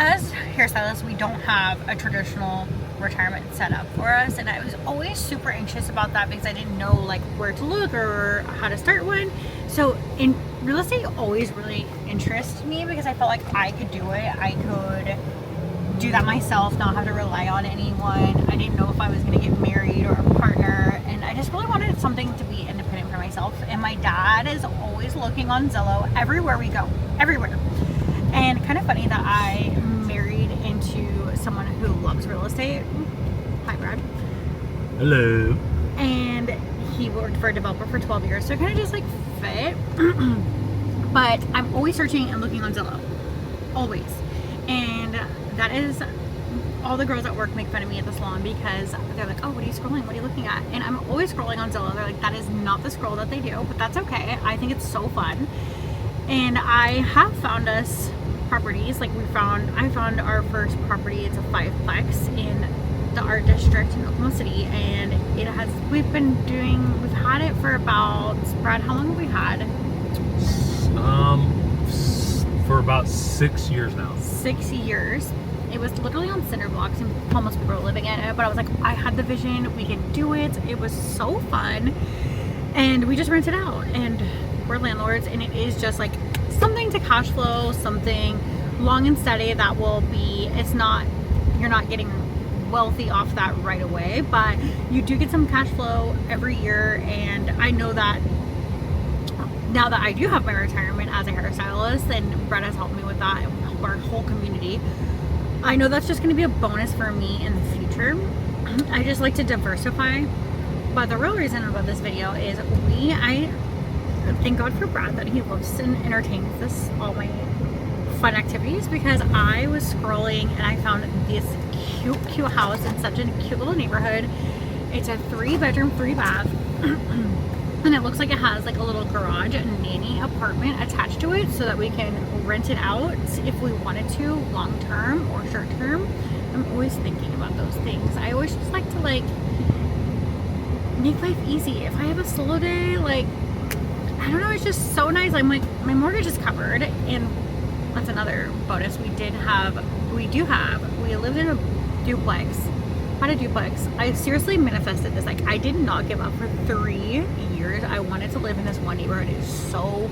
as hairstylists, we don't have a traditional retirement set up for us, and I was always super anxious about that because I didn't know like where to look or how to start one. So in real estate always really interested me because I felt like I could do it. I could do that myself, not have to rely on anyone. I didn't know if I was going to get married or a partner, and I just really wanted something to be independent for myself. And my dad is always looking on Zillow everywhere we go, everywhere. And kind of funny that I married into someone who loves real estate. Hi, Brad. Hello. And he worked for a developer for 12 years, so it kind of just like fit. But I'm always searching and looking on Zillow, always. And that is, all the girls at work make fun of me at the salon because they're like, oh, what are you scrolling? What are you looking at? And I'm always scrolling on Zillow. They're like, that is not the scroll that they do, but that's okay. I think it's so fun. And I have found us properties. Like I found our first property. It's a 5-plex in the art district in Oklahoma City, and we've had it for about, Brad, how long have we had? For about 6 years now. 6 years. It was literally on cinder blocks and homeless people were living in it, but I was like, I had the vision, we can do it. It was so fun, and we just rented out, and we're landlords, and it is just like something to cash flow, something long and steady that will be, you're not getting wealthy off that right away, but you do get some cash flow every year. And I know that now that I do have my retirement as a hairstylist, and Brett has helped me with that and help our whole community, I know that's just going to be a bonus for me in the future. I just like to diversify. But the real reason about this video is I thank God for Brad that he loves and entertains all my fun activities, because I was scrolling and I found this cute house in such a cute little neighborhood. It's a 3-bedroom, 3-bath. And it looks like it has like a little garage and nanny apartment attached to it, so that we can rent it out if we wanted to, long term or short term. I'm always thinking about those things. I always just like to like make life easy. If I have a solo day, like, I don't know, it's just so nice. I'm like, my mortgage is covered, and that's another bonus. We lived in a duplex. Had a duplex. I seriously manifested this. Like, I did not give up for 3 years. I wanted to live in this one neighborhood. It is so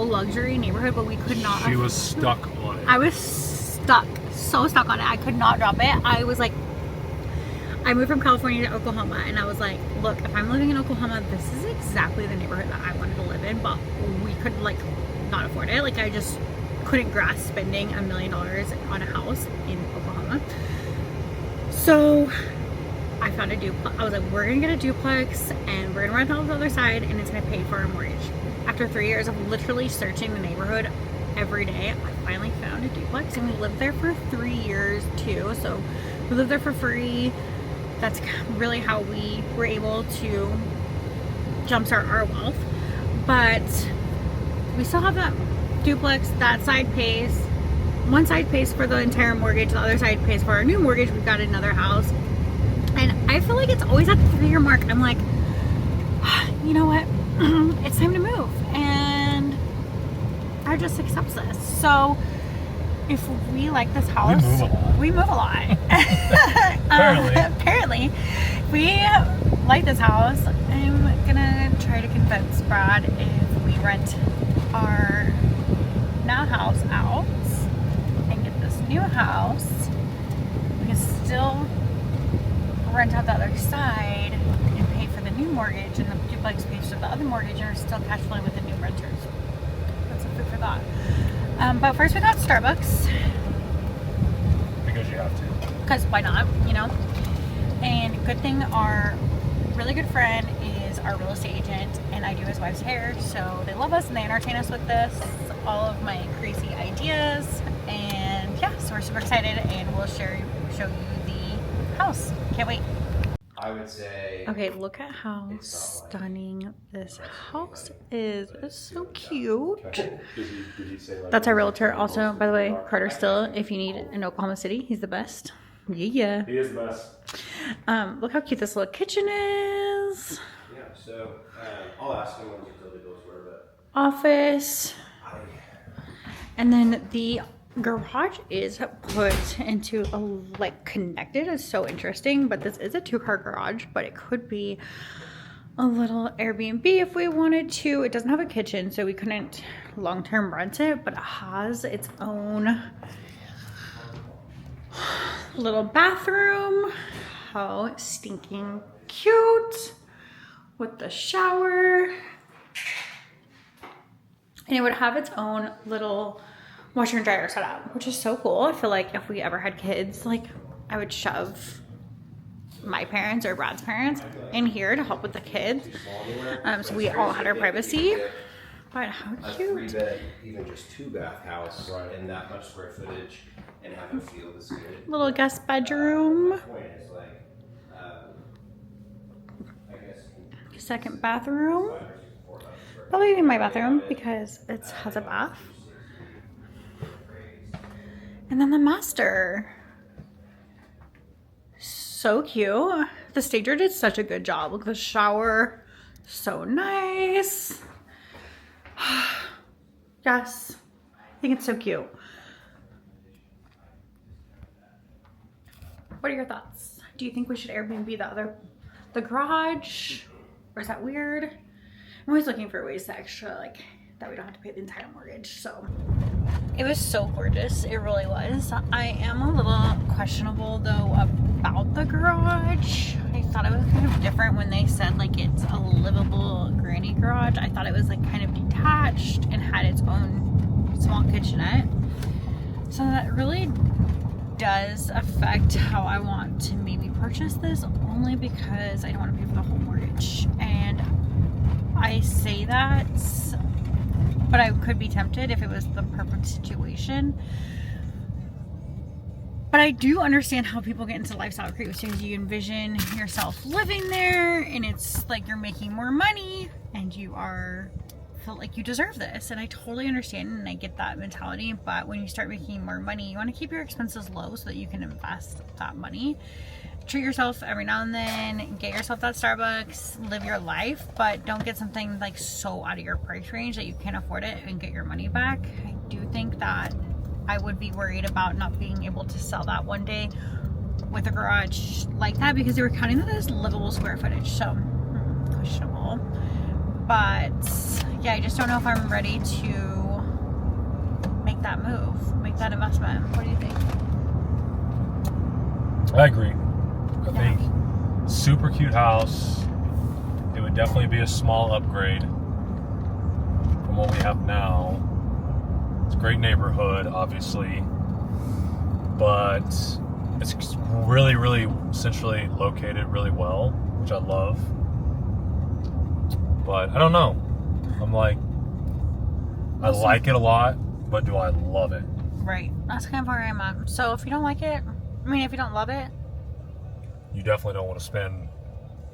luxury neighborhood, but we could not. She was stuck on it. I was so stuck on it. I could not drop it. I was like, I moved from California to Oklahoma, and I was like, look, if I'm living in Oklahoma, this is exactly the neighborhood that I wanted to live in, but we couldn't like not afford it. Like, I just couldn't grasp spending $1 million on a house in Oklahoma. So I found a duplex. I was like, we're gonna get a duplex, and we're gonna rent on the other side, and it's gonna pay for our mortgage. After 3 years of literally searching the neighborhood every day, I finally found a duplex, and we lived there for 3 years too. So we lived there for free. That's really how we were able to jumpstart our wealth. But we still have that duplex. That side pays, one side pays for the entire mortgage, the other side pays for our new mortgage. We've got another house, and I feel like it's always at the 3-year mark, I'm like, you know what, it's time to move, and I just accepts this. So if we like this house, we move a lot. Apparently we like this house. I'm gonna try to convince Brad, if we rent our now house out and get this new house, we can still rent out the other side and pay for the new mortgage, and the duplex pays for the other mortgage, and we're still cash flowing with the new renters. That's a food for thought. But first we got Starbucks. Because you have to. Because why not, you know? And good thing, our really good friend is our real estate agent, and I do his wife's hair, so they love us and they entertain us with this, all of my crazy ideas. And yeah, so we're super excited, and we'll show you the house. Can't wait. I would say. Okay, look at how stunning this house is. It's so cute. That's our realtor. Also, by the way, Carter Still, if you need in Oklahoma City, he's the best. Yeah. He is the best. Look how cute this little kitchen is. Yeah, so I'll ask him what his utility bills were, but. Office. And then the garage is put into a like connected. It's so interesting, but this is a 2-car garage, but it could be a little Airbnb if we wanted to. It doesn't have a kitchen, so we couldn't long-term rent it, but it has its own little bathroom. How stinking cute, with the shower. And it would have its own little washer and dryer setup, which is so cool. I feel like if we ever had kids, like I would shove my parents or Brad's parents in here to help with the kids. So we all had our privacy. But how A cute. 3-bed, even just 2-bath house in that much square footage and have it feel this good. Little guest bedroom. My point is like, I guess. Second bathroom. Probably my bathroom because it has a bath. And then the master. So cute. The stager did such a good job. Look at the shower. So nice. Yes. I think it's so cute. What are your thoughts? Do you think we should Airbnb the garage? Or is that weird? I'm always looking for ways to extra, like, that we don't have to pay the entire mortgage, so. It was so gorgeous. It really was. I am a little questionable, though, about the garage. I thought it was kind of different when they said, like, it's a livable granny garage. I thought it was, like, kind of detached and had its own small kitchenette. So that really does affect how I want to maybe purchase this, only because I don't want to pay for the whole mortgage. And I say that, but I could be tempted if it was the perfect situation. But I do understand how people get into lifestyle creep, because you envision yourself living there and it's like you're making more money and you feel like you deserve this. And I totally understand and I get that mentality. But when you start making more money, you want to keep your expenses low so that you can invest that money. Treat yourself every now and then, get yourself that Starbucks, live your life, but don't get something like so out of your price range that you can't afford it and get your money back. I do think that I would be worried about not being able to sell that one day with a garage like that, because they were counting that as livable square footage, so questionable. But yeah, I just don't know if I'm ready to make that move, make that investment. What do you think? I agree. I think super cute house. It would definitely be a small upgrade from what we have now. It's a great neighborhood, obviously, but it's really, really centrally located really well, which I love. But I don't know. I'm like, I like it a lot, but do I love it? Right. That's kind of where I'm at. So if you don't like it, I mean, if you don't love it, You definitely don't want to spend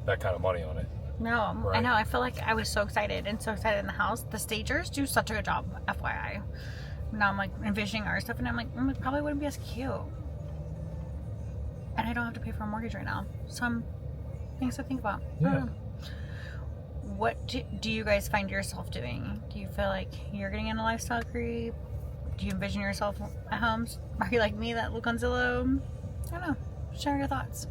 that kind of money on it. no, Right. I know. I feel like I was so excited and so excited in the house. The stagers do such a good job, FYI. Now I'm like envisioning our stuff and I'm like, it probably wouldn't be as cute. And I don't have to pay for a mortgage right now. Some things to think about. Yeah. What do you guys find yourself doing? Do you feel like you're getting into lifestyle creep? Do you envision yourself at homes? Are you like me that look on Zillow? I don't know. Share your thoughts.